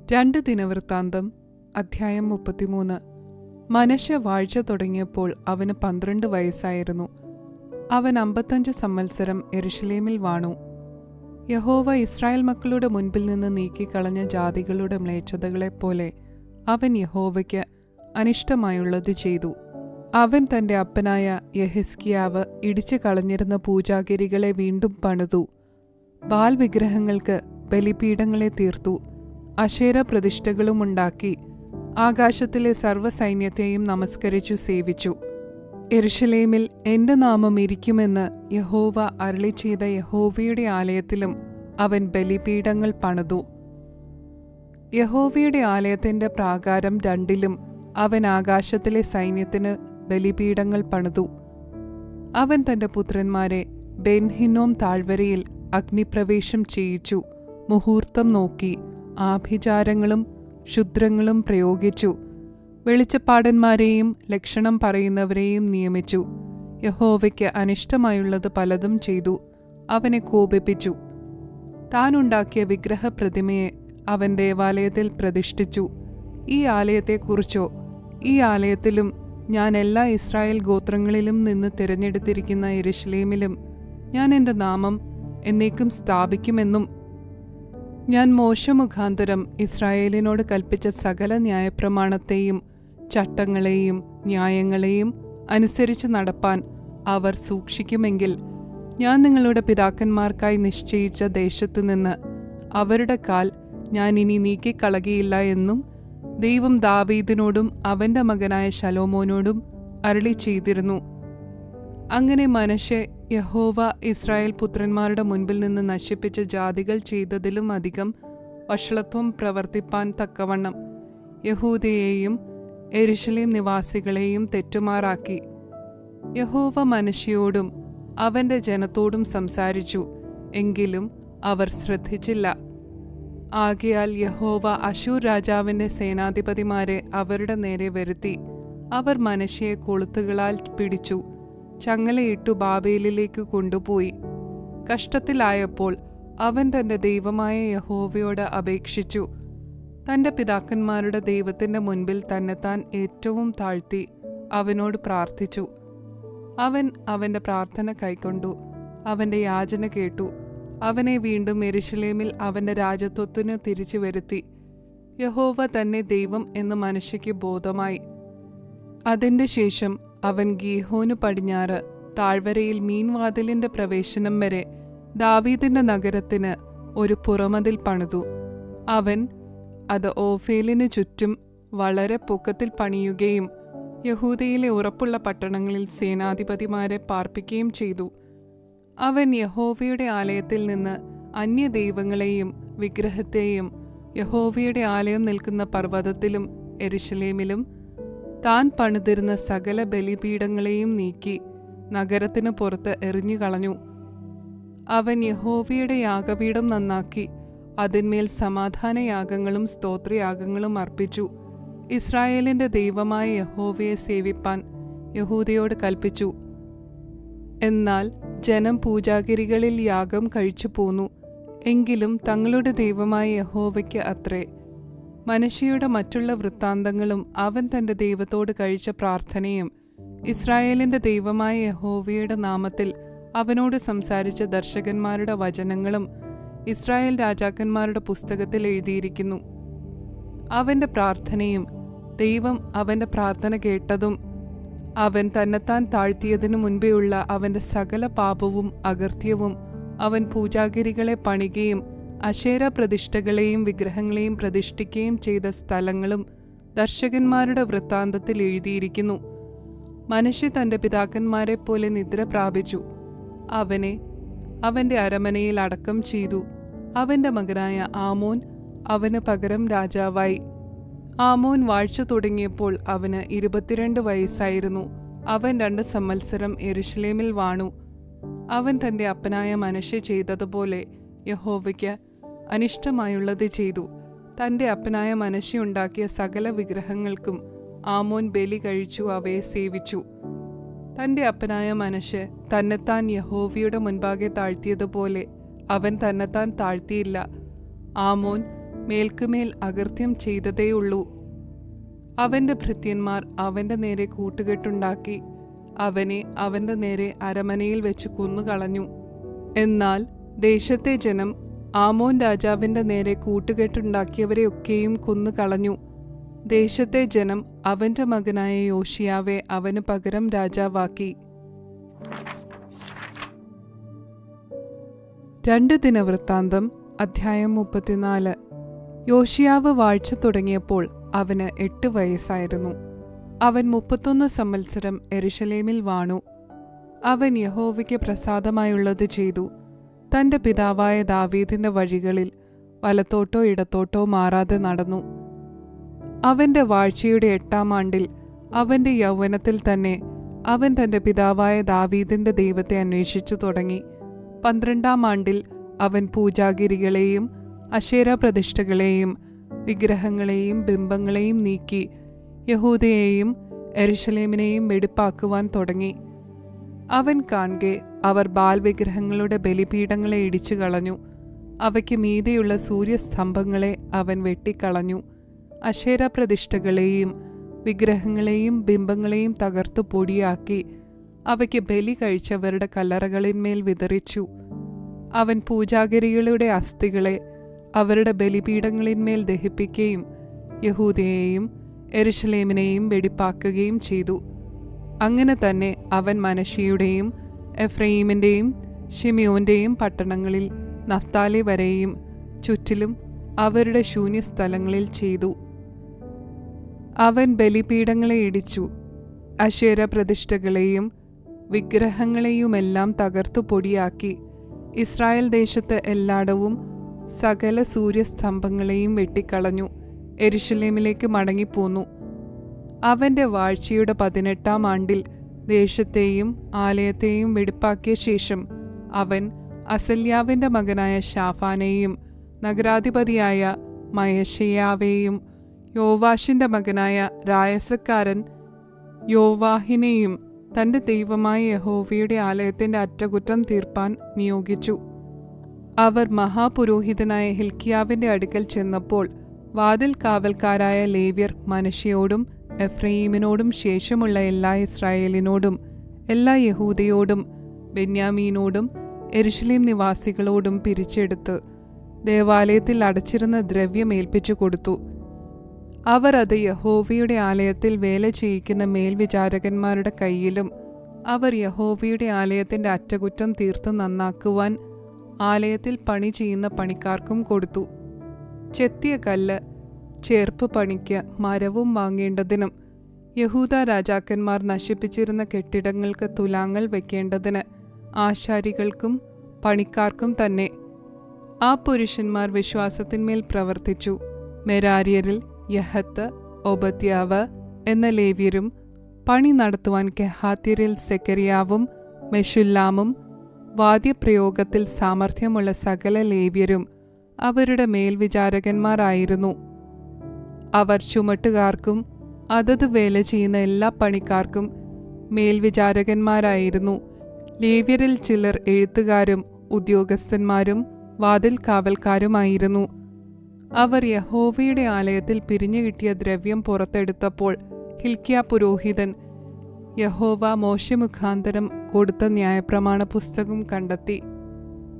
2 ദിനവൃത്താന്തം അധ്യായം 33. മനശ്ശെ വാഴ്ച തുടങ്ങിയപ്പോൾ അവന് 12 വയസ്സായിരുന്നു. അവൻ 55 സംവത്സരം യെരുശലേമിൽ വാണു. യഹോവ ഇസ്രായേൽ മക്കളുടെ മുൻപിൽ നിന്ന് നീക്കിക്കളഞ്ഞ ജാതികളുടെ മ്ലേച്ഛതകളെപ്പോലെ അവൻ യഹോവയ്ക്ക് അനിഷ്ടമായുള്ളത് ചെയ്തു. അവൻ തന്റെ അപ്പനായ യെഹിസ്കിയാവ് ഇടിച്ചു കളഞ്ഞിരുന്ന പൂജാഗിരികളെ വീണ്ടും പണിതു. ബാൽ വിഗ്രഹങ്ങൾക്ക് ബലിപീഠങ്ങളെ തീർത്തു. അശേര പ്രതിഷ്ഠകളുമുണ്ടാക്കി ആകാശത്തിലെ സർവ്വസൈന്യത്തെയും നമസ്കരിച്ചു സേവിച്ചു. യെരുശലേമിൽ എന്റെ നാമം ഇരിക്കുമെന്ന് യഹോവ അരുളി ചെയ്ത യഹോവയുടെ ആലയത്തിലും അവൻ ബലിപീഠങ്ങൾ പണിതു. യഹോവയുടെ ആലയത്തിന്റെ പ്രാകാരം 2 അവൻ ആകാശത്തിലെ സൈന്യത്തിന് ബലിപീഠങ്ങൾ പണിതു. അവൻ തന്റെ പുത്രന്മാരെ ബെൻഹിന്നോം താഴ്വരയിൽ അഗ്നിപ്രവേശം ചെയ്യിച്ചു. മുഹൂർത്തം നോക്കി ആഭിചാരങ്ങളും ക്ഷുദ്രങ്ങളും പ്രയോഗിച്ചു. വെളിച്ചപ്പാടന്മാരെയും ലക്ഷണം പറയുന്നവരെയും നിയമിച്ചു. യഹോവയ്ക്ക് അനിഷ്ടമായുള്ളത് പലതും ചെയ്തു. അവനെ കോപിപ്പിച്ചു. താനുണ്ടാക്കിയ വിഗ്രഹപ്രതിമയെ അവൻ ദേവാലയത്തിൽ പ്രതിഷ്ഠിച്ചു. ഈ ആലയത്തെക്കുറിച്ചോ, ഈ ആലയത്തിലും ഞാൻ എല്ലാ ഇസ്രായേൽ ഗോത്രങ്ങളിലും നിന്ന് തിരഞ്ഞെടുത്തിരിക്കുന്ന യെരുശലേമിലും ഞാൻ എൻ്റെ നാമം എന്നേക്കും സ്ഥാപിക്കുമെന്നും ഞാൻ മോശെ മുഖാന്തരം ഇസ്രായേലിനോട് കൽപ്പിച്ച സകല ന്യായപ്രമാണത്തെയും ചട്ടങ്ങളെയും ന്യായങ്ങളെയും അനുസരിച്ച് നടപ്പാൻ അവർ സൂക്ഷിക്കുമെങ്കിൽ ഞാൻ നിങ്ങളുടെ പിതാക്കന്മാർക്കായി നിശ്ചയിച്ച ദേശത്തുനിന്ന് അവരുടെ കാൽ ഞാൻ ഇനി നീക്കിക്കളകയില്ല എന്നും ദൈവം ദാവീദിനോടും അവന്റെ മകനായ ശലോമോനോടും അരുളി ചെയ്തിരുന്നു. അങ്ങനെ മനശ്ശെ യഹോവ ഇസ്രായേൽ പുത്രന്മാരുടെ മുൻപിൽ നിന്ന് നശിപ്പിച്ച ജാതികൾ ചെയ്തതിലും അധികം വഷളത്വം പ്രവർത്തിപ്പാൻ തക്കവണ്ണം യഹൂദയെയും യെരുശലേം നിവാസികളെയും തെറ്റുമാറാക്കി. യഹോവ മനശ്ശെയോടും അവന്റെ ജനത്തോടും സംസാരിച്ചു, എങ്കിലും അവർ ശ്രദ്ധിച്ചില്ല. ആകയാൽ യഹോവ അശൂർ രാജാവിന്റെ സേനാധിപതിമാരെ അവരുടെ നേരെ വരുത്തി. അവർ മനശ്ശെയെ കൊളുത്തുകളാൽ പിടിച്ചു ചങ്ങലയിട്ടു ബാബേലിലേക്ക് കൊണ്ടുപോയി. കഷ്ടത്തിലായപ്പോൾ അവൻ തന്റെ ദൈവമായ യഹോവയോട് അപേക്ഷിച്ചു. തന്റെ പിതാക്കന്മാരുടെ ദൈവത്തിന്റെ മുൻപിൽ തന്നെത്താൻ ഏറ്റവും താഴ്ത്തി അവനോട് പ്രാർത്ഥിച്ചു. അവൻ അവന്റെ പ്രാർത്ഥന കൈക്കൊണ്ടു. അവന്റെ യാചന കേട്ടു. അവനെ വീണ്ടും യെരുശലേമിൽ അവന്റെ രാജത്വത്തിന് തിരിച്ചു വരുത്തി. യഹോവ തന്നെ ദൈവം എന്ന് മനശ്ശെയ്ക്ക് ബോധമായി. അതിന്റെ ശേഷം അവൻ ഗീഹോനു പടിഞ്ഞാറ് താഴ്വരയിൽ മീൻവാതിലിന്റെ പ്രവേശനം വരെ ദാവീദിന്റെ നഗരത്തിന് ഒരു പുറമതിൽ പണിതു. അവൻ അത് ഓഫേലിനു ചുറ്റും വളരെ പൊക്കത്തിൽ പണിയുകയും യഹൂദയിലെ ഉറപ്പുള്ള പട്ടണങ്ങളിൽ സേനാധിപതിമാരെ പാർപ്പിക്കുകയും ചെയ്തു. അവൻ യഹോവയുടെ ആലയത്തിൽ നിന്ന് അന്യദൈവങ്ങളെയും വിഗ്രഹത്തെയും യഹോവയുടെ ആലയം നിൽക്കുന്ന പർവ്വതത്തിലും യെരുശലേമിലും താൻ പണിതിരുന്ന സകല ബലിപീഠങ്ങളെയും നീക്കി നഗരത്തിനു പുറത്ത് എറിഞ്ഞുകളഞ്ഞു. അവൻ യഹോവയുടെ യാഗപീഠം നന്നാക്കി അതിന്മേൽ സമാധാനയാഗങ്ങളും സ്തോത്രയാഗങ്ങളും അർപ്പിച്ചു. ഇസ്രായേലിന്റെ ദൈവമായ യഹോവയെ സേവിപ്പാൻ യഹൂദയോട് കൽപ്പിച്ചു. എന്നാൽ ജനം പൂജാഗിരികളിൽ യാഗം കഴിച്ചു പോന്നു. എങ്കിലും തങ്ങളുടെ ദൈവമായ യഹോവയ്ക്ക് അത്രേ. മനശ്ശെയുടെ മറ്റുള്ള വൃത്താന്തങ്ങളും അവൻ തന്റെ ദൈവത്തോട് കഴിച്ച പ്രാർത്ഥനയും ഇസ്രായേലിന്റെ ദൈവമായ യഹോവയുടെ നാമത്തിൽ അവനോട് സംസാരിച്ച ദർശകന്മാരുടെ വചനങ്ങളും ഇസ്രായേൽ രാജാക്കന്മാരുടെ പുസ്തകത്തിൽ എഴുതിയിരിക്കുന്നു. അവന്റെ പ്രാർത്ഥനയും ദൈവം അവന്റെ പ്രാർത്ഥന കേട്ടതും അവൻ തന്നെത്താൻ താഴ്ത്തിയതിനു മുൻപേയുള്ള അവന്റെ സകല പാപവും അകൃത്യവും അവൻ പൂജാഗിരികളെ പണികയും അശേര പ്രതിഷ്ഠകളെയും വിഗ്രഹങ്ങളെയും പ്രതിഷ്ഠിക്കുകയും ചെയ്ത സ്ഥലങ്ങളും ദർശകന്മാരുടെ വൃത്താന്തത്തിൽ എഴുതിയിരിക്കുന്നു. മനശ്ശെ തന്റെ പിതാക്കന്മാരെ പോലെ നിദ്ര പ്രാപിച്ചു. അവനെ അവന്റെ അരമനയിൽ അടക്കം ചെയ്തു. അവന്റെ മകനായ ആമോൻ അവന് പകരം രാജാവായി. ആമോൻ വാഴ്ച തുടങ്ങിയപ്പോൾ അവന് 22 വയസ്സായിരുന്നു. അവൻ 2 സംവത്സരം യെരുശലേമിൽ വാണു. അവൻ തന്റെ അപ്പനായ മനശ്ശെ ചെയ്തതുപോലെ യഹോവയ്ക്ക് അനിഷ്ടമായുള്ളത് ചെയ്തു. തന്റെ അപ്പനായ മനശ്ശെ ഉണ്ടാക്കിയ സകല വിഗ്രഹങ്ങൾക്കും ആമോൻ ബലി കഴിച്ചു അവയെ സേവിച്ചു. തന്റെ അപ്പനായ മനശ്ശെ തന്നെത്താൻ യഹോവയുടെ മുൻപാകെ താഴ്ത്തിയതുപോലെ അവൻ തന്നെത്താൻ താഴ്ത്തിയില്ല. ആമോൻ മേൽക്കുമേൽ അകൃത്യം ചെയ്തതേയുള്ളൂ. അവന്റെ ഭൃത്യന്മാർ അവന്റെ നേരെ കൂട്ടുകെട്ടുണ്ടാക്കി അവനെ അവന്റെ നേരെ അരമനയിൽ വെച്ച് കൊന്നുകളഞ്ഞു. എന്നാൽ ദേശത്തെ ജനം ആമോൻ രാജാവിന്റെ നേരെ കൂട്ടുകെട്ടുണ്ടാക്കിയവരെയൊക്കെയും കൊന്നുകളഞ്ഞു. ദേശത്തെ ജനം അവന്റെ മകനായ യോശിയാവെ അവന് പകരം രാജാവാക്കി. 2 ദിനവൃത്താന്തം അധ്യായം 34. യോശിയാവ് വാഴ്ച തുടങ്ങിയപ്പോൾ അവന് 8 വയസ്സായിരുന്നു. അവൻ 31 സംവത്സരം യെരൂശലേമിൽ വാണു. അവൻ യഹോവയ്ക്ക് പ്രസാദമായുള്ളത് ചെയ്തു. തന്റെ പിതാവായ ദാവീദിന്റെ വഴികളിൽ വലത്തോട്ടോ ഇടത്തോട്ടോ മാറാതെ നടന്നു. അവന്റെ വാഴ്ചയുടെ 8-ാം ആണ്ടിൽ അവന്റെ യൗവനത്തിൽ തന്നെ അവൻ തന്റെ പിതാവായ ദാവീദിന്റെ ദൈവത്തെ അന്വേഷിച്ചു തുടങ്ങി. 12-ാം ആണ്ടിൽ അവൻ പൂജാഗിരികളെയും അശേര പ്രതിഷ്ഠകളെയും വിഗ്രഹങ്ങളെയും ബിംബങ്ങളെയും നീക്കി യഹൂദയെയും യെരൂശലേമിനെയും വെടിപ്പാക്കുവാൻ തുടങ്ങി. അവൻ കാൺകെ അവർ ബാൽ വിഗ്രഹങ്ങളുടെ ബലിപീഠങ്ങളെ ഇടിച്ചു കളഞ്ഞു. അവയ്ക്ക് മീതെയുള്ള സൂര്യസ്തംഭങ്ങളെ അവൻ വെട്ടിക്കളഞ്ഞു. അശേര പ്രതിഷ്ഠകളെയും വിഗ്രഹങ്ങളെയും ബിംബങ്ങളെയും തകർത്തു പൊടിയാക്കി അവയ്ക്ക് ബലി കഴിച്ചവരുടെ കല്ലറകളിന്മേൽ വിതറിച്ചു. അവൻ പൂജാഗിരികളുടെ അസ്ഥികളെ അവരുടെ ബലിപീഠങ്ങളിന്മേൽ ദഹിപ്പിക്കുകയും യഹൂദയെയും യെരൂശലേമിനെയും വെടിപ്പാക്കുകയും ചെയ്തു. അങ്ങനെ തന്നെ അവൻ മനശ്ശെയുടെയും എഫ്രയീമിന്റെയും ശിമിയോന്റെയും പട്ടണങ്ങളിൽ നഫ്താലി വരെയും ചുറ്റിലും അവരുടെ ശൂന്യസ്ഥലങ്ങളിൽ ചെയ്തു. അവൻ ബലിപീഠങ്ങളെ ഇടിച്ചു, അശേര പ്രതിഷ്ഠകളെയും വിഗ്രഹങ്ങളെയുമെല്ലാം തകർത്തു പൊടിയാക്കി. ഇസ്രായേൽ ദേശത്ത് എല്ലായിടവും സകല സൂര്യസ്തംഭങ്ങളെയും വെട്ടിക്കളഞ്ഞു. യെരൂശലേമിലേക്ക് മടങ്ങിപ്പോന്നു. അവന്റെ വാഴ്ചയുടെ 18-ാം ആണ്ടിൽ ദേശത്തെയും ആലയത്തെയും വെടിപ്പാക്കിയ ശേഷം അവൻ അസല്യാവിന്റെ മകനായ ശാഫാനെയും നഗരാധിപതിയായ മയശയാവെയും യോവാഷിന്റെ മകനായ രായസക്കാരൻ യോവാഹിനെയും തന്റെ ദൈവമായ യഹോവയുടെ ആലയത്തിന്റെ അറ്റകുറ്റം തീർപ്പാൻ നിയോഗിച്ചു. അവർ മഹാപുരോഹിതനായ ഹിൽക്കിയാവിന്റെ അടുക്കൽ ചെന്നപ്പോൾ വാതിൽ കാവൽക്കാരായ ലേവ്യർ മനശ്ശെയോടും എഫ്രയീമിനോടും ശേഷമുള്ള എല്ലാ ഇസ്രായേലിനോടും എല്ലാ യഹൂദയോടും ബെന്യാമീനോടും യെരൂശലേം നിവാസികളോടും പിരിച്ചെടുത്ത് ദേവാലയത്തിൽ അടച്ചിരുന്ന ദ്രവ്യം ഏൽപ്പിച്ചു കൊടുത്തു. അവർ അത് യഹോവയുടെ ആലയത്തിൽ വേല ചെയ്യിക്കുന്ന മേൽവിചാരകന്മാരുടെ കയ്യിലും അവർ യഹോവയുടെ ആലയത്തിന്റെ അറ്റകുറ്റം തീർത്ത് നന്നാക്കുവാൻ ആലയത്തിൽ പണി ചെയ്യുന്ന പണിക്കാർക്കും കൊടുത്തു. ചെത്തിയ കല്ല്, ചേർപ്പ് പണിക്ക് മരവും വാങ്ങേണ്ടതിനും യഹൂദ രാജാക്കന്മാർ നശിപ്പിച്ചിരുന്ന കെട്ടിടങ്ങൾക്ക് തുലാങ്ങൾ വയ്ക്കേണ്ടതിന് ആശാരികൾക്കും പണിക്കാർക്കും തന്നെ. ആ പുരുഷന്മാർ വിശ്വാസത്തിന്മേൽ പ്രവർത്തിച്ചു. മെരാര്യരിൽ യഹത്ത്, ഒബദ്യാവ് എന്ന ലേവ്യരും പണി നടത്തുവാൻ കെഹാത്യരിൽ സെക്കരിയാവും മെഷുല്ലാമും വാദ്യപ്രയോഗത്തിൽ സാമർഥ്യമുള്ള സകല ലേവ്യരും അവരുടെ മേൽവിചാരകന്മാരായിരുന്നു. അവർ ചുമട്ടുകാർക്കും അതത് വേല ചെയ്യുന്ന എല്ലാ പണിക്കാർക്കും മേൽവിചാരകന്മാരായിരുന്നു. ലേവ്യരിൽ ചിലർ എഴുത്തുകാരും ഉദ്യോഗസ്ഥന്മാരും വാതിൽ കാവൽക്കാരുമായിരുന്നു. അവർ യഹോവയുടെ ആലയത്തിൽ പിരിഞ്ഞു കിട്ടിയ ദ്രവ്യം പുറത്തെടുത്തപ്പോൾ ഹിൽക്കിയാ പുരോഹിതൻ യഹോവ മോശെ മുഖാന്തരം കൊടുത്ത ന്യായപ്രമാണ പുസ്തകം കണ്ടെത്തി.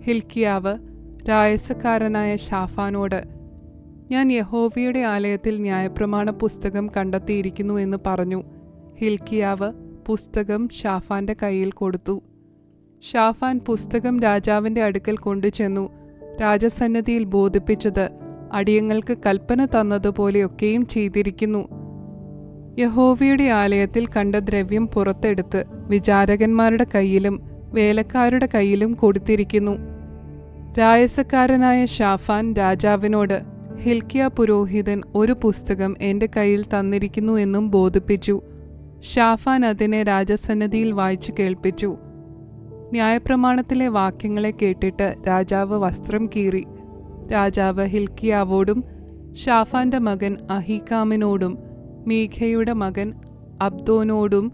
ഹിൽക്കിയാവ് രായസക്കാരനായ ശാഫാനോട്, ഞാൻ യഹോവയുടെ ആലയത്തിൽ ന്യായപ്രമാണ പുസ്തകം കണ്ടെത്തിയിരിക്കുന്നു എന്ന് പറഞ്ഞു. ഹിൽക്കിയാവ് പുസ്തകം ഷാഫാന്റെ കയ്യിൽ കൊടുത്തു. ഷാഫാൻ പുസ്തകം രാജാവിന്റെ അടുക്കൽ കൊണ്ടുചെന്നു. രാജസന്നിധിയിൽ ബോധിപ്പിച്ചത് അടിയങ്ങൾക്ക് കൽപ്പന തന്നതുപോലെയൊക്കെയും ചെയ്തിരിക്കുന്നു. യഹോവയുടെ ആലയത്തിൽ കണ്ട ദ്രവ്യം പുറത്തെടുത്ത് വിചാരകന്മാരുടെ കയ്യിലും വേലക്കാരുടെ കയ്യിലും കൊടുത്തിരിക്കുന്നു. രായസക്കാരനായ ഷാഫാൻ രാജാവിനോട്, ഹിൽക്കിയാ പുരോഹിതൻ ഒരു പുസ്തകം എന്റെ കയ്യിൽ തന്നിരിക്കുന്നു എന്നും ബോധിപ്പിച്ചു. ഷാഫാൻ അതിനെ രാജസന്നിധിയിൽ വായിച്ചു കേൾപ്പിച്ചു. ന്യായപ്രമാണത്തിലെ വാക്യങ്ങളെ കേട്ടിട്ട് രാജാവ് വസ്ത്രം കീറി. രാജാവ് ഹിൽക്കിയാവോടും ഷാഫാന്റെ മകൻ അഹീക്കാമിനോടും മീഖയുടെ മകൻ അബ്ദോനോടും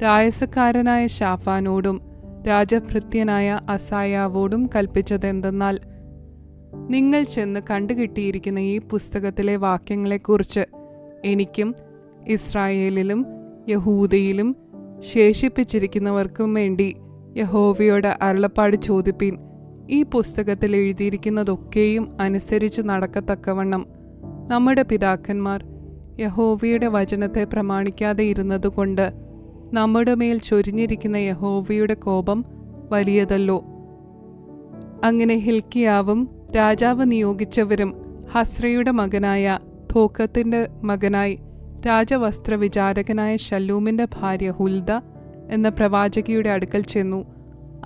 രായസക്കാരനായ ഷാഫാനോടും രാജഭൃത്യനായ അസായാവോടും കൽപ്പിച്ചതെന്തെന്നാൽ, നിങ്ങൾ ചെന്ന് കണ്ടുകിട്ടിയിരിക്കുന്ന ഈ പുസ്തകത്തിലെ വാക്യങ്ങളെക്കുറിച്ച് എനിക്കും ഇസ്രായേലിലും യഹൂദയിലും ശേഷിപ്പിച്ചിരിക്കുന്നവർക്കും വേണ്ടി യഹോവയോട് അരുളപ്പാട് ചോദിപ്പീൻ. ഈ പുസ്തകത്തിൽ എഴുതിയിരിക്കുന്നതൊക്കെയും അനുസരിച്ച് നടക്കത്തക്കവണ്ണം നമ്മുടെ പിതാക്കന്മാർ യഹോവയുടെ വചനത്തെ പ്രമാണിക്കാതെ ഇരുന്നതുകൊണ്ട് നമ്മുടെ മേൽ ചൊരിഞ്ഞിരിക്കുന്ന യഹോവയുടെ കോപം വലിയതല്ലോ. അങ്ങനെ ഹിൽക്കിയാവും രാജാവ് നിയോഗിച്ചവരും ഹസ്രയുടെ മകനായ തോക്കത്തിന്റെ മകനായി രാജവസ്ത്രവിചാരകനായ ശല്ലൂമിന്റെ ഭാര്യ ഹുൽദ എന്ന പ്രവാചകിയുടെ അടുക്കൽ ചെന്നു.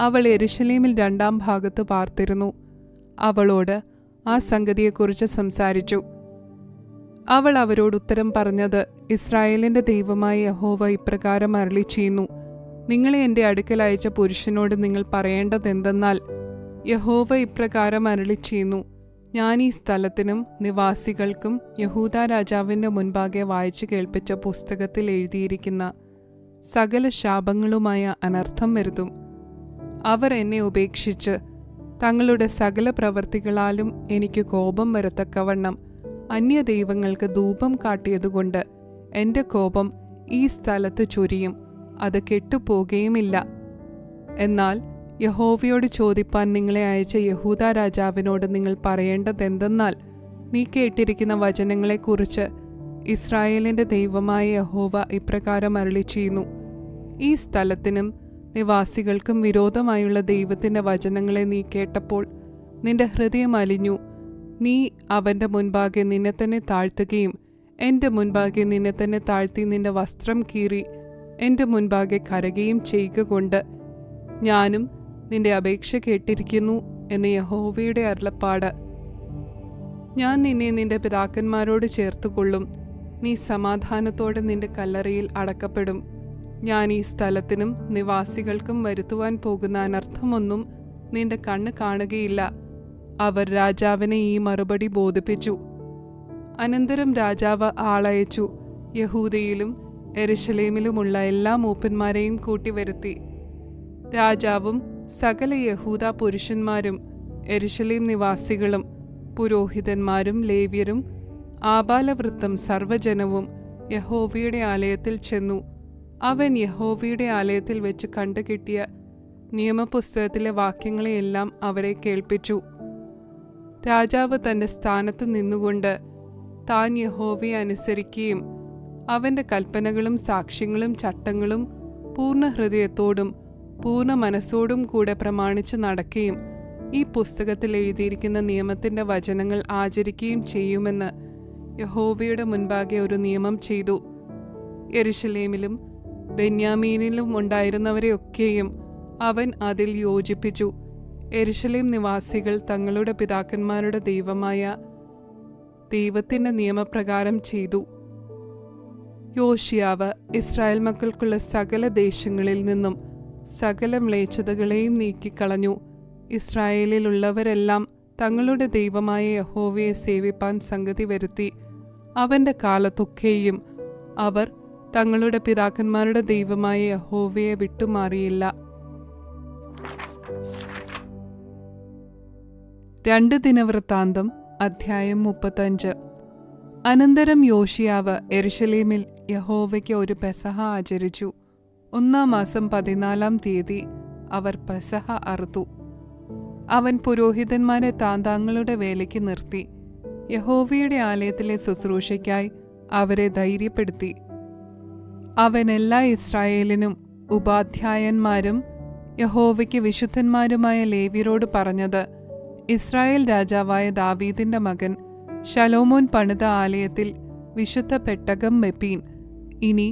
അവൾ യെരുശലേമിൽ 2 ഭാഗത്ത് പാർത്തിരുന്നു. അവളോട് ആ സംഗതിയെക്കുറിച്ച് സംസാരിച്ചു. അവൾ അവരോട് ഉത്തരം പറഞ്ഞത്, ഇസ്രായേലിന്റെ ദൈവമായ യഹോവ ഇപ്രകാരം അരുളി ചെയ്യുന്നു, നിങ്ങളെ എൻ്റെ അടുക്കൽ അയച്ച പുരുഷനോട് നിങ്ങൾ പറയേണ്ടതെന്തെന്നാൽ, യഹോവ ഇപ്രകാരം അരുളി ചെയ്യുന്നു, ഞാൻ ഈ സ്ഥലത്തിനും നിവാസികൾക്കും യഹൂദ രാജാവിൻ്റെ മുൻപാകെ വായിച്ചു കേൾപ്പിച്ച പുസ്തകത്തിൽ എഴുതിയിരിക്കുന്ന സകല ശാപങ്ങളുമായ അനർത്ഥം വരുത്തും. അവർ എന്നെ ഉപേക്ഷിച്ച് തങ്ങളുടെ സകല പ്രവൃത്തികളാലും എനിക്ക് കോപം വരത്തക്കവണ്ണം അന്യദൈവങ്ങൾക്ക് ധൂപം കാട്ടിയതുകൊണ്ട് എൻ്റെ കോപം ഈ സ്ഥലത്ത് ചൊരിയും, അത് കെട്ടുപോകുകയുമില്ല. എന്നാൽ യഹോവയോട് ചോദിപ്പാൻ നിങ്ങളെ അയച്ച യഹൂദ രാജാവിനോട് നിങ്ങൾ പറയേണ്ടതെന്തെന്നാൽ, നീ കേട്ടിരിക്കുന്ന വചനങ്ങളെക്കുറിച്ച് ഇസ്രായേലിന്റെ ദൈവമായ യഹോവ ഇപ്രകാരം അരുളി ചെയ്യുന്നു, ഈ സ്ഥലത്തിനും നിവാസികൾക്കും വിരോധമായുള്ള ദൈവത്തിന്റെ വചനങ്ങളെ നീ കേട്ടപ്പോൾ നിന്റെ ഹൃദയം അലിഞ്ഞു. നീ അവന്റെ മുൻപാകെ നിന്നെ തന്നെ താഴ്ത്തുകയും എൻ്റെ മുൻപാകെ നിന്നെ തന്നെ താഴ്ത്തി നിന്റെ വസ്ത്രം കീറി എൻ്റെ മുൻപാകെ കരയുകയും ചെയ്യുക കൊണ്ട് ഞാനും നിന്റെ അപേക്ഷ കേട്ടിരിക്കുന്നു എന്ന് യഹോവയുടെ അരുളപ്പാട്. ഞാൻ നിന്നെ നിന്റെ പിതാക്കന്മാരോട് ചേർത്തുകൊള്ളും, നീ സമാധാനത്തോടെ നിന്റെ കല്ലറയിൽ അടക്കപ്പെടും. ഞാൻ ഈ സ്ഥലത്തിനും നിവാസികൾക്കും വരുത്തുവാൻ പോകുന്ന അനർത്ഥമൊന്നും നിന്റെ കണ്ണ് കാണുകയില്ല. അവർ രാജാവിനെ ഈ മറുപടി ബോധിപ്പിച്ചു. അനന്തരം രാജാവ് ആളയച്ചു യഹൂദയിലും യെരുശലേമിലുമുള്ള എല്ലാ മൂപ്പന്മാരെയും കൂട്ടിവരുത്തി. രാജാവും സകല യഹൂദ പുരുഷന്മാരും യെരുശലേം നിവാസികളും പുരോഹിതന്മാരും ലേവ്യരും ആബാലവൃത്തം സർവ്വജനവും യഹോവയുടെ ആലയത്തിൽ ചെന്നു. അവൻ യഹോവയുടെ ആലയത്തിൽ വെച്ച് കണ്ടുകിട്ടിയ നിയമപുസ്തകത്തിലെ വാക്യങ്ങളെയെല്ലാം അവരെ കേൾപ്പിച്ചു. രാജാവ് തന്റെ സ്ഥാനത്ത് നിന്നുകൊണ്ട് താൻ യഹോവയെ അനുസരിക്കുകയും അവന്റെ കൽപ്പനകളും സാക്ഷ്യങ്ങളും ചട്ടങ്ങളും പൂർണ്ണ ഹൃദയത്തോടും പൂർണ്ണ മനസ്സോടും കൂടെ പ്രമാണിച്ച് നടക്കുകയും ഈ പുസ്തകത്തിൽ എഴുതിയിരിക്കുന്ന നിയമത്തിന്റെ വചനങ്ങൾ ആചരിക്കുകയും ചെയ്യുമെന്ന് യഹോവയുടെ മുൻപാകെ ഒരു നിയമം ചെയ്തു. യെരുശലേമിലും ബെന്യാമീനിലും ഉണ്ടായിരുന്നവരെയൊക്കെയും അവൻ അതിൽ യോജിപ്പിച്ചു. യെരുശലേം നിവാസികൾ തങ്ങളുടെ പിതാക്കന്മാരുടെ ദൈവമായ ദൈവത്തിന്റെ നിയമപ്രകാരം ചെയ്തു. യോശിയാവ് ഇസ്രായേൽ മക്കൾക്കുള്ള സകല ദേശങ്ങളിൽ നിന്നും സകല മ്ലേച്ഛതകളെയും നീക്കിക്കളഞ്ഞു. ഇസ്രായേലിലുള്ളവരെല്ലാം തങ്ങളുടെ ദൈവമായ യഹോവയെ സേവിപ്പാൻ സംഗതി വരുത്തി. അവന്റെ കാലത്തൊക്കെയും അവർ തങ്ങളുടെ പിതാക്കന്മാരുടെ ദൈവമായ യഹോവയെ വിട്ടുമാറിയില്ല. 2 ദിനവൃത്താന്തം അധ്യായം 35. അനന്തരം യോശിയാവ് യെരുശലേമിൽ യഹോവയ്ക്ക് ഒരു പെസഹ ആചരിച്ചു. 1-ാം മാസം 14-ാം തീയതി അവർ പെസഹ അറുത്തു. അവൻ പുരോഹിതന്മാരെ താന്താങ്ങളുടെ വേലയ്ക്ക് നിർത്തി. യഹോവയുടെ ആലയത്തിലെ ശുശ്രൂഷയ്ക്കായി അവരെ ധൈര്യപ്പെടുത്തി. അവൻ എല്ലാ ഇസ്രായേലിനും ഉപാധ്യായന്മാരും യഹോവയ്ക്ക് വിശുദ്ധന്മാരുമായ ലേവ്യരോട് പറഞ്ഞത്, ഇസ്രായേൽ രാജാവായ ദാവീദിന്റെ മകൻ ശലോമോൻ പണിത ആലയത്തിൽ വിശുദ്ധ പെട്ടകം വെപ്പീൻ. ഇനി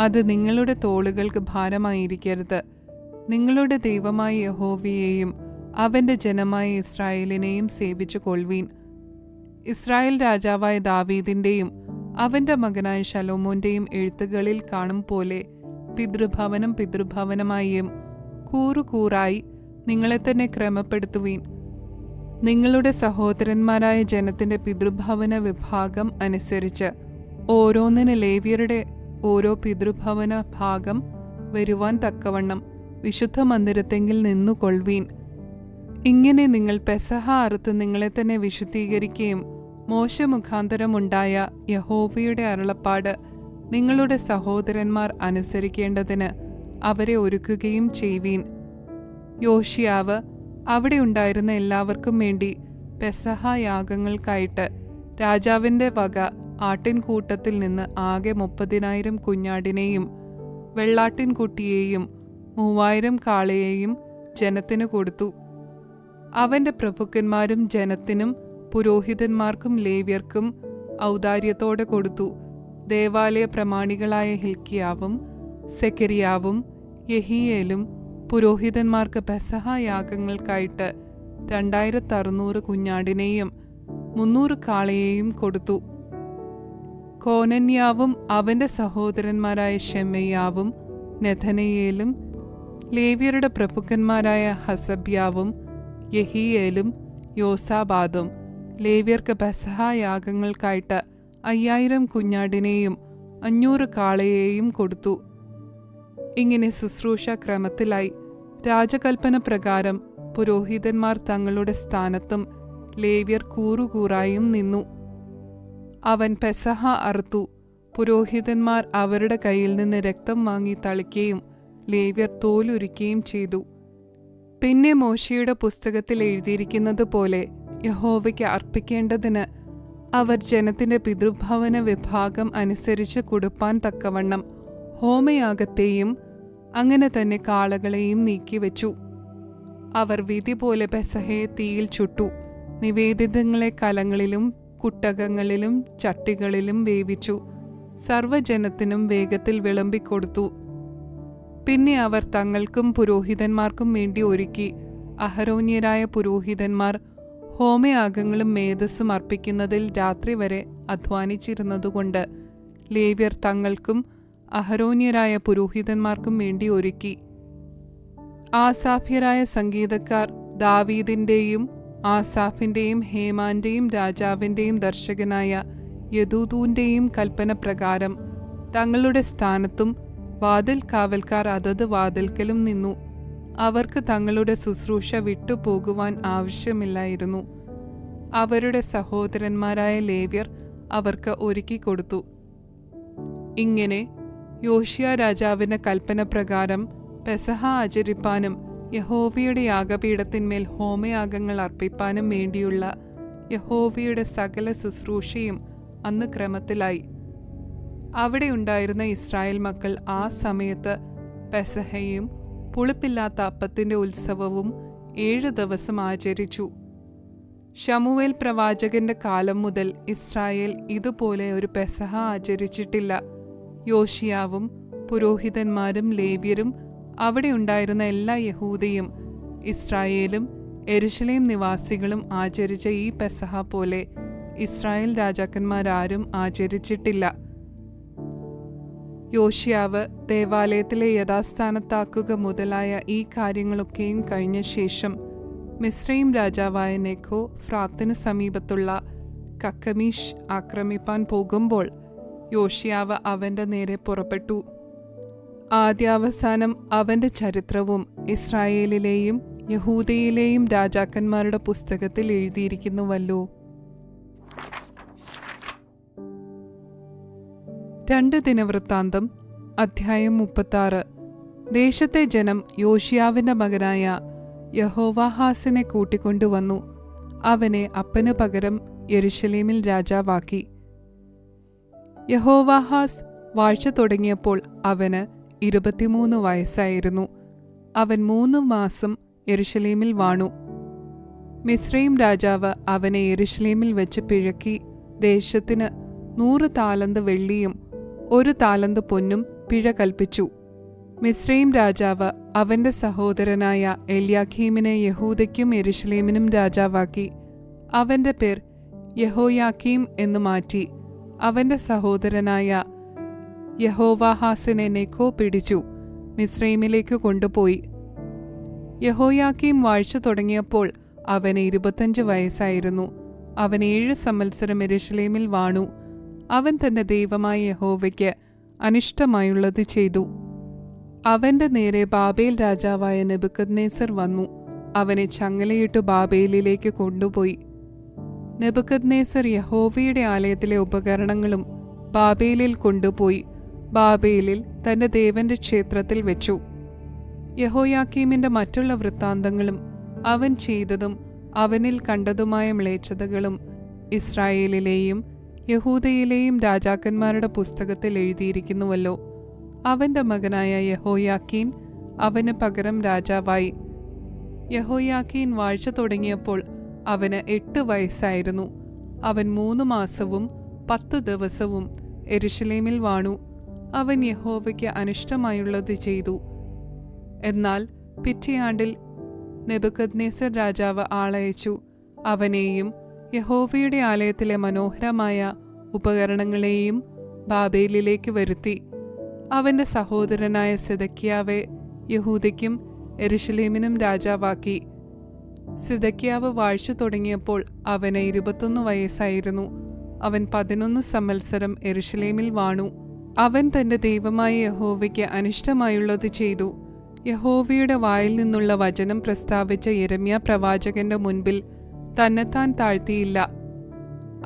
അത് നിങ്ങളുടെ തോളുകൾക്ക് ഭാരമായിരിക്കരുത്. നിങ്ങളുടെ ദൈവമായ യഹോവയെയും അവന്റെ ജനമായ ഇസ്രായേലിനെയും സേവിച്ചു കൊള്ളുവീൻ. ഇസ്രായേൽ രാജാവായ ദാവീദിന്റെയും അവന്റെ മകനായ ശലോമോന്റെയും എഴുത്തുകളിൽ കാണും പോലെ പിതൃഭവനം പിതൃഭവനമായും കൂറുകൂറായി നിങ്ങളെ തന്നെ ക്രമപ്പെടുത്തുവീൻ. നിങ്ങളുടെ സഹോദരന്മാരായ ജനത്തിന്റെ പിതൃഭവന വിഭാഗം അനുസരിച്ച് ഓരോന്നിന് ലേവ്യരുടെ ഓരോ പിതൃഭവന ഭാഗം വരുവാൻ തക്കവണ്ണം വിശുദ്ധ മന്ദിരത്തെങ്കിൽ നിന്നുകൊള്ളുവീൻ. ഇങ്ങനെ നിങ്ങൾ പെസഹ അറുത്ത് നിങ്ങളെ തന്നെ വിശുദ്ധീകരിക്കുകയും മോശെ മുഖാന്തരമുണ്ടായ യഹോവയുടെ അരുളപ്പാട് നിങ്ങളുടെ സഹോദരന്മാർ അനുസരിക്കേണ്ടതിന് അവരെ ഒരുക്കുകയും ചെയ്യുവീൻ. യോശിയാവ് അവിടെ ഉണ്ടായിരുന്ന എല്ലാവർക്കും വേണ്ടി പെസഹ യാഗങ്ങൾക്കായിട്ട് രാജാവിൻ്റെ വക ആട്ടിൻകൂട്ടത്തിൽ നിന്ന് ആകെ 30,000 കുഞ്ഞാടിനെയും വെള്ളാട്ടിൻകുട്ടിയെയും 3000 കാളയെയും ജനത്തിന് കൊടുത്തു. അവന്റെ പ്രഭുക്കന്മാരും ജനത്തിനും പുരോഹിതന്മാർക്കും ലേവ്യർക്കും ഔദാര്യത്തോടെ കൊടുത്തു. ദേവാലയ പ്രമാണികളായ ഹിൽക്കിയാവും സെക്കരിയാവും യെഹിയേലും പുരോഹിതന്മാർക്ക് പെസഹ യാഗങ്ങൾക്കായിട്ട് 2600 കുഞ്ഞാടിനെയും 300 കാളയെയും കൊടുത്തു. കോനന്യാവും അവന്റെ സഹോദരന്മാരായ ശെമയ്യാവും നെഥനയേലും ലേവ്യരുടെ പ്രഭുക്കന്മാരായ ഹസബ്യാവും യെഹിയേലും യോസാബാദും ലേവ്യർക്ക് പെസഹ യാഗങ്ങൾക്കായിട്ട് 5000 കുഞ്ഞാടിനെയും 500 കാളയെയും കൊടുത്തു. ഇങ്ങനെ ശുശ്രൂഷ ക്രമത്തിലായി. രാജകൽപ്പന പ്രകാരം പുരോഹിതന്മാർ തങ്ങളുടെ സ്ഥാനത്തും ലേവ്യർ കൂറുകൂറായും നിന്നു. അവൻ പെസഹ അറുത്തു. പുരോഹിതന്മാർ അവരുടെ കയ്യിൽ നിന്ന് രക്തം വാങ്ങി തളിക്കുകയും ലേവ്യർ തോലുരിക്കുകയും ചെയ്തു. പിന്നെ മോശയുടെ പുസ്തകത്തിൽ എഴുതിയിരിക്കുന്നത് പോലെ യഹോവയ്ക്ക് അർപ്പിക്കേണ്ടതിന് അവർ ജനത്തിന്റെ പിതൃഭവന വിഭാഗം അനുസരിച്ച് കൊടുപ്പാൻ തക്കവണ്ണം ഹോമയാഗത്തെയും അങ്ങനെ തന്നെ കാളകളെയും നീക്കിവെച്ചു. അവർ വിധി പോലെ പെസഹയെ തീയിൽ ചുട്ടു. നിവേദിതങ്ങളെ കലങ്ങളിലും കുട്ടകങ്ങളിലും ചട്ടികളിലും വേവിച്ചു. സർവ്വജനത്തിനും വേഗത്തിൽ വിളമ്പിക്കൊടുത്തു. പിന്നെ അവർ തങ്ങൾക്കും പുരോഹിതന്മാർക്കും വേണ്ടി ഒരുക്കി. അഹരോന്യരായ പുരോഹിതന്മാർ ഹോമയാഗങ്ങളും മേധസ്സും അർപ്പിക്കുന്നതിൽ രാത്രി വരെ അധ്വാനിച്ചിരുന്നതുകൊണ്ട് ലേവ്യർ തങ്ങൾക്കും അഹരോന്യരായ പുരോഹിതന്മാർക്കും വേണ്ടി ഒരുക്കി. ആസാഫ്യരായ സംഗീതക്കാർ ദാവീദിന്റെയും ആസാഫിന്റെയും ഹേമാന്റെയും രാജാവിന്റെയും ദർശകനായ യദൂദൂന്റെയും കൽപ്പന പ്രകാരം തങ്ങളുടെ സ്ഥാനത്തും വാതിൽ കാവൽക്കാർ അതത് വാതിൽക്കലും നിന്നു. അവർക്ക് തങ്ങളുടെ ശുശ്രൂഷ വിട്ടുപോകുവാൻ ആവശ്യമില്ലായിരുന്നു. അവരുടെ സഹോദരന്മാരായ ലേവ്യർ അവർക്ക് ഒരുക്കിക്കൊടുത്തു. ഇങ്ങനെ യോശിയ രാജാവിന്റെ കൽപ്പന പ്രകാരം പെസഹ ആചരിപ്പാനും യഹോവയുടെ യാഗപീഠത്തിന്മേൽ ഹോമയാഗങ്ങൾ അർപ്പിപ്പാനും വേണ്ടിയുള്ള യഹോവയുടെ സകല ശുശ്രൂഷയും അന്ന് ക്രമത്തിലായി. അവിടെ ഉണ്ടായിരുന്ന ഇസ്രായേൽ മക്കൾ ആ സമയത്ത് പെസഹയും പുളിപ്പില്ലാത്ത അപ്പത്തിന്റെ ഉത്സവവും 7 ദിവസം ആചരിച്ചു. ശമൂവേൽ പ്രവാചകന്റെ കാലം മുതൽ ഇസ്രായേൽ ഇതുപോലെ ഒരു പെസഹ ആചരിച്ചിട്ടില്ല. യോശിയാവും പുരോഹിതന്മാരും ലേവ്യരും അവിടെ ഉണ്ടായിരുന്ന എല്ലാ യഹൂദയും ഇസ്രായേലും യെരുശലേം നിവാസികളും ആചരിച്ച ഈ പെസഹ പോലെ ഇസ്രായേൽ രാജാക്കന്മാരാരും ആചരിച്ചിട്ടില്ല. യോശിയാവ് ദേവാലയത്തിലെ യഥാസ്ഥാനത്താക്കുക മുതലായ ഈ കാര്യങ്ങളൊക്കെയും കഴിഞ്ഞ ശേഷം മിസ്രയീം രാജാവായ നെഖോ ഫ്രാത്തിന് സമീപത്തുള്ള കക്കമീഷ് ആക്രമിപ്പാൻ പോകുമ്പോൾ യോശിയാവ് അവന്റെ നേരെ പുറപ്പെട്ടു. ആദ്യാവസാനം അവന്റെ ചരിത്രവും ഇസ്രായേലിലെയും യഹൂദയിലെയും രാജാക്കന്മാരുടെ പുസ്തകത്തിൽ എഴുതിയിരിക്കുന്നുവല്ലോ. 2 ദിനവൃത്താന്തം അധ്യായം 36. ദേശത്തെ ജനം യോശിയാവിന്റെ മകനായ യഹോവാഹാസിനെ കൂട്ടിക്കൊണ്ടുവന്നു. അവനെ അപ്പന് പകരം യെരുശലേമിൽ രാജാവാക്കി. യഹോവാഹാസ് വാഴ്ച തുടങ്ങിയപ്പോൾ അവന് 23 വയസ്സായിരുന്നു. അവൻ 3 മാസം യെരുശലേമിൽ വാണു. മിസ്രയീം രാജാവ് അവനെ യെരുശലേമിൽ വെച്ച് പിഴക്കി ദേശത്തിന് 100 താലന്ത് വെള്ളിയും 1 താലന്ത് പൊന്നും പിഴ കൽപ്പിച്ചു. മിസ്രയീം രാജാവ് അവന്റെ സഹോദരനായ എല്യാഖീമിനെ യഹൂദയ്ക്കും യെരുശലേമിനും രാജാവാക്കി. അവന്റെ പേർ യഹോയാക്കീം എന്നു മാറ്റി. അവന്റെ സഹോദരനായ യഹോവാഹാസിനെ നെഖോ പിടിച്ചു മിസ്രയീമിലേക്ക് കൊണ്ടുപോയി. യഹോയാക്കീം വാഴ്ച തുടങ്ങിയപ്പോൾ അവന് 25 വയസ്സായിരുന്നു. അവൻ 7 സംവത്സരം യെരുശലേമിൽ വാണു. അവൻ തന്റെ ദൈവമായ യഹോവയ്ക്ക് അനിഷ്ടമായുള്ളത് ചെയ്തു. അവന്റെ നേരെ ബാബേൽ രാജാവായ നെബൂഖദ്നേസർ വന്നു. അവനെ ചങ്ങലയിട്ടു ബാബേലിലേക്ക് കൊണ്ടുപോയി. നെബൂഖദ്നേസർ യഹോവയുടെ ആലയത്തിലെ ഉപകരണങ്ങളും ബാബേലിൽ കൊണ്ടുപോയി ബാബേലിൽ തന്റെ ദേവന്റെ ക്ഷേത്രത്തിൽ വെച്ചു. യഹോയാക്കീമിന്റെ മറ്റുള്ള വൃത്താന്തങ്ങളും അവൻ ചെയ്തതും അവനിൽ കണ്ടതുമായ മ്ലേച്ഛതകളും ഇസ്രായേലിലെയും യഹൂദയിലെയും രാജാക്കന്മാരുടെ പുസ്തകത്തിൽ എഴുതിയിരിക്കുന്നുവല്ലോ. അവന്റെ മകനായ യഹോയാക്കീൻ അവന് പകരം രാജാവായി. യഹോയാക്കീൻ വാഴ്ച തുടങ്ങിയപ്പോൾ അവന് 8 വയസ്സായിരുന്നു. അവൻ 3 മാസവും 10 ദിവസവും യെരൂശലേമിൽ വാണു. അവൻ യഹോവയ്ക്ക് അനിഷ്ടമായുള്ളത് ചെയ്തു. എന്നാൽ പിറ്റേയാണ്ടിൽ നെബൂഖദ്നേസർ രാജാവ് ആളയച്ചു. അവനെയും യഹോവയുടെ ആലയത്തിലെ മനോഹരമായ ഉപകരണങ്ങളെയും ബാബേലിലേക്ക് വരുത്തി. അവന്റെ സഹോദരനായ സിദക്കിയാവെ യഹൂദയ്ക്കും യെരൂശലേമിനും രാജാവാക്കി. സിദക്കിയാവ് വാഴ്ച തുടങ്ങിയപ്പോൾ അവന് 21 വയസ്സായിരുന്നു. അവൻ 11 സംവത്സരം യെരൂശലേമിൽ വാണു. അവൻ തന്റെ ദൈവമായ യഹോവയ്ക്ക് അനിഷ്ടമായുള്ളത് ചെയ്തു. യഹോവയുടെ വായിൽ നിന്നുള്ള വചനം പ്രസ്താവിച്ച യിരെമ്യാ പ്രവാചകന്റെ മുൻപിൽ തന്നെത്താൻ താഴ്ത്തിയില്ല.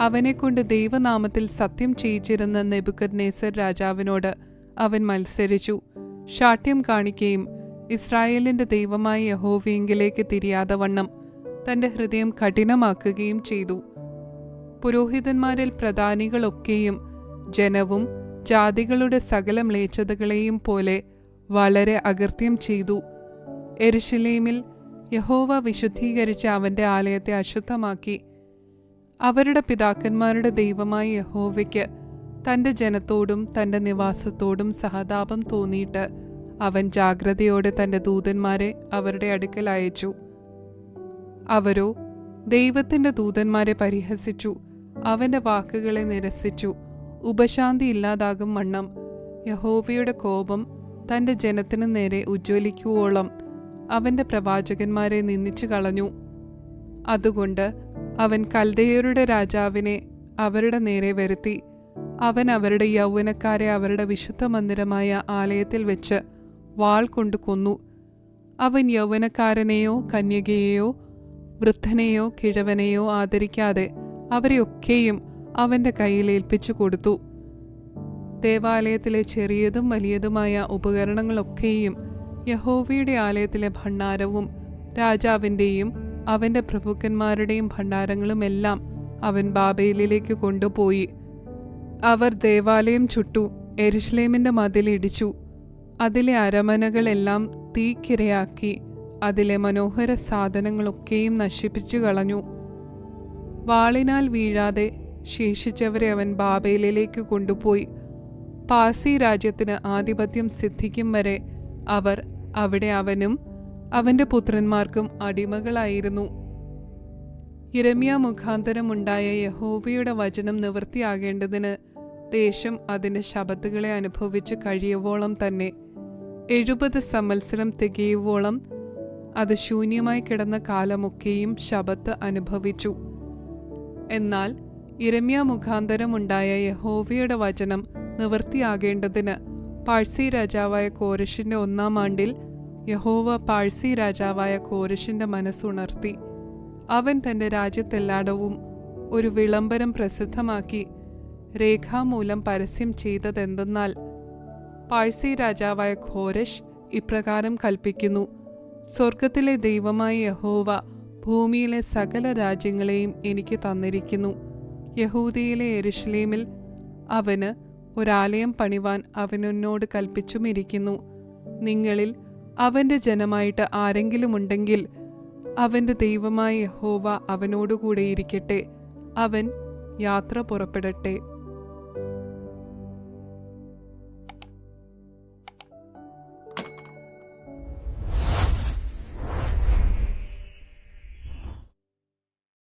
അവനെക്കൊണ്ട് ദൈവനാമത്തിൽ സത്യം ചെയ്യിച്ചിരുന്ന നെബൂഖദ്നേസർ രാജാവിനോട് അവൻ മത്സരിച്ചു. ശാഠ്യം കാണിക്കുകയും ഇസ്രായേലിന്റെ ദൈവമായ യഹോവയെങ്കിലേക്ക് തിരിയാതെ വണ്ണം തന്റെ ഹൃദയം കഠിനമാക്കുകയും ചെയ്തു. പുരോഹിതന്മാരിൽ പ്രധാനികളൊക്കെയും ജനവും ജാതികളുടെ സകല മ്ലേച്ഛതകളെയും പോലെ വളരെ അകൃത്യം ചെയ്തു. യെരൂശലേമിൽ യഹോവ വിശുദ്ധീകരിച്ച അവന്റെ ആലയത്തെ അശുദ്ധമാക്കി. അവരുടെ പിതാക്കന്മാരുടെ ദൈവമായ യഹോവയ്ക്ക് തന്റെ ജനത്തോടും തന്റെ നിവാസത്തോടും സഹതാപം തോന്നിയിട്ട് അവൻ ജാഗ്രതയോടെ തന്റെ ദൂതന്മാരെ അവരുടെ അടുക്കൽ അയച്ചു. അവരോ ദൈവത്തിന്റെ ദൂതന്മാരെ പരിഹസിച്ചു, അവന്റെ വാക്കുകളെ നിരസിച്ചു. ഉപശാന്തി ഇല്ലാതാകും വണ്ണം യഹോവയുടെ കോപം തന്റെ ജനത്തിനു നേരെ ഉജ്ജ്വലിക്കുവോളം അവന്റെ പ്രവാചകന്മാരെ നിന്ദിച്ചു കളഞ്ഞു. അതുകൊണ്ട് അവൻ കൽദയരുടെ രാജാവിനെ അവരുടെ നേരെ വരുത്തി. അവൻ അവരുടെ യൗവനക്കാരെ അവരുടെ വിശുദ്ധ മന്ദിരമായ ആലയത്തിൽ വെച്ച് വാൾ കൊണ്ട് കൊന്നു. അവൻ യൗവനക്കാരനെയോ കന്യകയെയോ വൃദ്ധനെയോ കിഴവനെയോ ആദരിക്കാതെ അവരെയൊക്കെയും അവന്റെ കയ്യിൽ ഏൽപ്പിച്ചു കൊടുത്തു. ദേവാലയത്തിലെ ചെറിയതും വലിയതുമായ ഉപകരണങ്ങളൊക്കെയും യഹോവയുടെ ആലയത്തിലെ ഭണ്ഡാരവും രാജാവിൻ്റെയും അവന്റെ പ്രഭുക്കന്മാരുടെയും ഭണ്ഡാരങ്ങളുമെല്ലാം അവൻ ബാബേലിലേക്ക് കൊണ്ടുപോയി. അവർ ദേവാലയം ചുട്ടു, യെരൂശലേമിന്റെ മതിലിടിച്ചു, അതിലെ അരമനകളെല്ലാം തീക്കിരയാക്കി, അതിലെ മനോഹര സാധനങ്ങളൊക്കെയും നശിപ്പിച്ചു കളഞ്ഞു. വാളിനാൽ വീഴാതെ ശേഷിച്ചവരെ അവൻ ബാബേലിലേക്ക് കൊണ്ടുപോയി. പാസി രാജ്യത്തിന് ആധിപത്യം സിദ്ധിക്കും വരെ അവർ അവിടെ അവനും അവന്റെ പുത്രന്മാർക്കും അടിമകളായിരുന്നു. യിരെമ്യാ മുഖാന്തരമുണ്ടായ യഹോവയുടെ വചനം നിവൃത്തിയാകേണ്ടതിന് ദേശം അതിന്റെ ശബത്തുകളെ അനുഭവിച്ച് കഴിയുവോളം തന്നെ 70 സംവത്സരം തികയുവോളം അത് ശൂന്യമായി കിടന്ന കാലമൊക്കെയും ശബത്ത് അനുഭവിച്ചു. എന്നാൽ യിരെമ്യാ മുഖാന്തരമുണ്ടായ യഹോവയുടെ വചനം നിവൃത്തിയാകേണ്ടതിന് പാഴ്സി രാജാവായ കോരശിന്റെ 1-ാം ആണ്ടിൽ യഹോവ പാഴ്സി രാജാവായ കോരശിന്റെ മനസ്സുണർത്തി. അവൻ തന്റെ രാജ്യത്തെല്ലായിടവും ഒരു വിളംബരം പ്രസിദ്ധമാക്കി രേഖാമൂലം പരസ്യം ചെയ്തതെന്തെന്നാൽ, പാഴ്സി രാജാവായ കോരശ് ഇപ്രകാരം കൽപ്പിക്കുന്നു: സ്വർഗത്തിലെ ദൈവമായ യഹോവ ഭൂമിയിലെ സകല രാജ്യങ്ങളെയും എനിക്ക് തന്നിരിക്കുന്നു. യഹൂദയിലെ യെരൂശലേമിൽ അവന് ഒരാലയം പണിവാൻ അവനെന്നോട് കൽപ്പിച്ചുമിരിക്കുന്നു. നിങ്ങളിൽ അവന്റെ ജനമായിട്ട് ആരെങ്കിലും ഉണ്ടെങ്കിൽ അവന്റെ ദൈവമായ യഹോവ അവനോടുകൂടെ ഇരിക്കട്ടെ. അവൻ യാത്ര പുറപ്പെടട്ടെ.